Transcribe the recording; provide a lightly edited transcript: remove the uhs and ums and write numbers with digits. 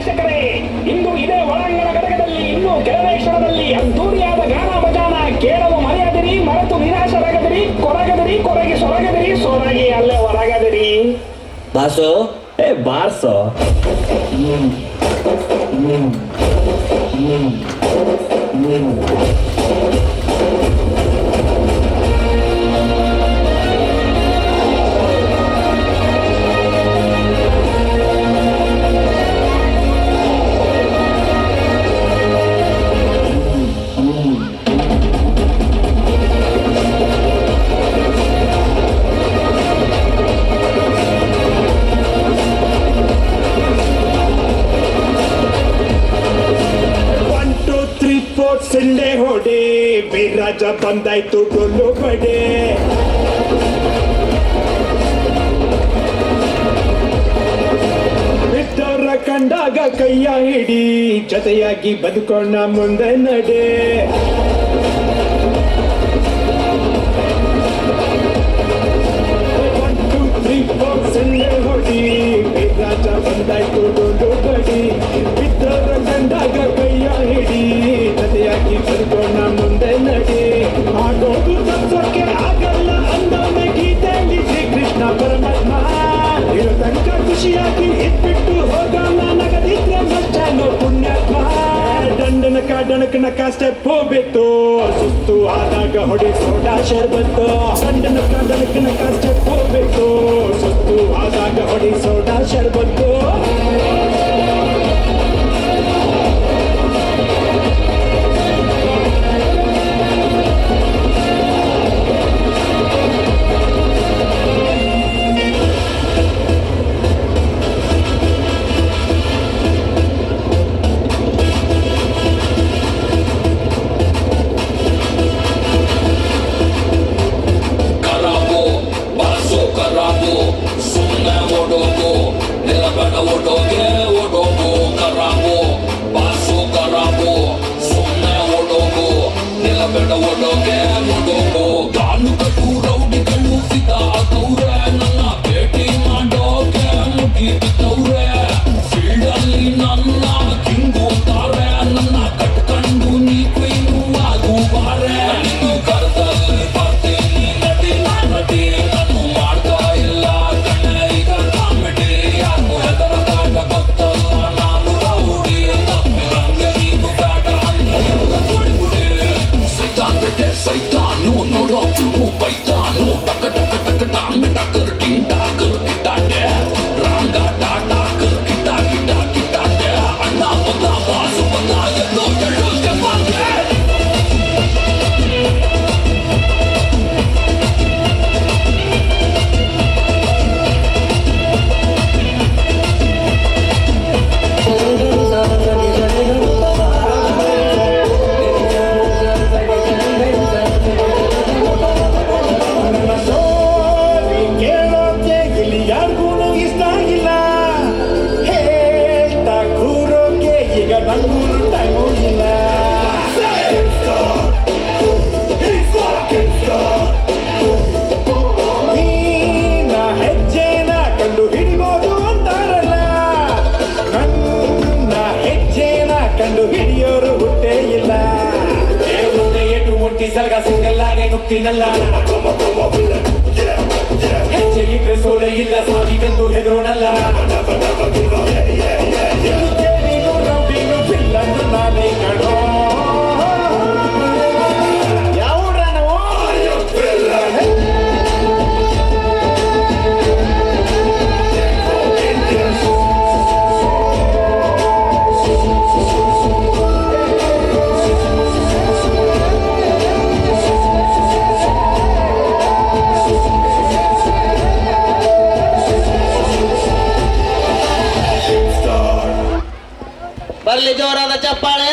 ವೀಕ್ಷಕರೇ, ಇಂದು ಇದೇ ಒಳಾಂಗಣ ಘಟಕದಲ್ಲಿ ಇನ್ನೂ ಕೆಲವೇ ಕ್ಷಣದಲ್ಲಿ ಅದ್ದೂರಿಯಾದ ಗಾನ ಭಜಾನ ಕೇಳಲು ಮರೆಯದಿರಿ, ಮರೆತು ನಿರಾಶರಾಗದಿರಿ, ಕೊರಗದಿರಿ, ಕೊರಗಿ ಸೊರಗದಿರಿ, ಸೊರಗಿ ಅಲ್ಲೇ ಹೊರಗದಿರಿ. ಬಾಸು ಬಾರ್ಸೋ. ಸಿಳ್ಳೆ ಹೊಡೆ ಬಿರಾಜ ಬಂದಾಯ್ತು ಡೊಳ್ಳು ಬಡೆ. ಬಿದ್ದವರ ಕಂಡಾಗ ಕೈಯ ಹಿಡಿ, ಜೊತೆಯಾಗಿ ಬದುಕೋಣ ಮುಂದೆ ನಡೆ. ಸಿಳ್ಳೆ ಹೊಡಿ ಬಿರಾಜ ಬಂದಾಯ್ತು ಡೊಳ್ಳು ಬಡಿ. ಬಿದ್ದವರ ಕಂಡಾಗ ಕೈಯ ಹಿಡಿ, ಜೊತೆಯಾಗಿ ಬದುಕೋಣ ಮುಂದೆ ನಡೆ. ಆಗೋದು ತತ್ವಕ್ಕೆ ಆಗಲ್ಲ ಅಂದವನೇ ಗೀತೆಯಲ್ಲಿ ಶ್ರೀ ಕೃಷ್ಣ ಪರಮಾತ್ಮ. ಇರೋ ತನಕ ಖುಷಿಯಾಗಿ ಇಟ್ಬಿಟ್ಟು ಹೋಗೋಣ, ನಗದಿದ್ರೆ ಮಜ್ಜಾನೋ ಪುಣ್ಯಾತ್ಮ. ಡಣಕನಕ ಸ್ಟೆಪ್ ಹೋಗ್ಬಿಟ್ಟು, ಸುಸ್ತು ಆದಾಗ ಹೊಡಿ ಸೋಡಾ ಶರ್ಬತ್ತು. ಡಣಕನಕ ಸ್ಟೆಪ್ ಹೋಗ್ಬಿಟ್ಟು, ಸುಸ್ತು ಆದಾಗ ಹೊಡಿ ಸೋಡಾ ಶರ್ಬತ್ತು. ಸಿಂಗಲ್ ಆಗಿ ನುಗ್ತಿನಲ್ಲ, ಹೆಚ್ಚಿಗೆ ಸೋಲೆ ಇಲ್ಲ, ಸಾವಿಗೆಂದು ಹೆದರೋಣಲ್ಲ. ನಾನೇ ಕಣೋ ಬರ್ಲಿ ಜೋರಾದ ಚಪ್ಪಾಳೆ.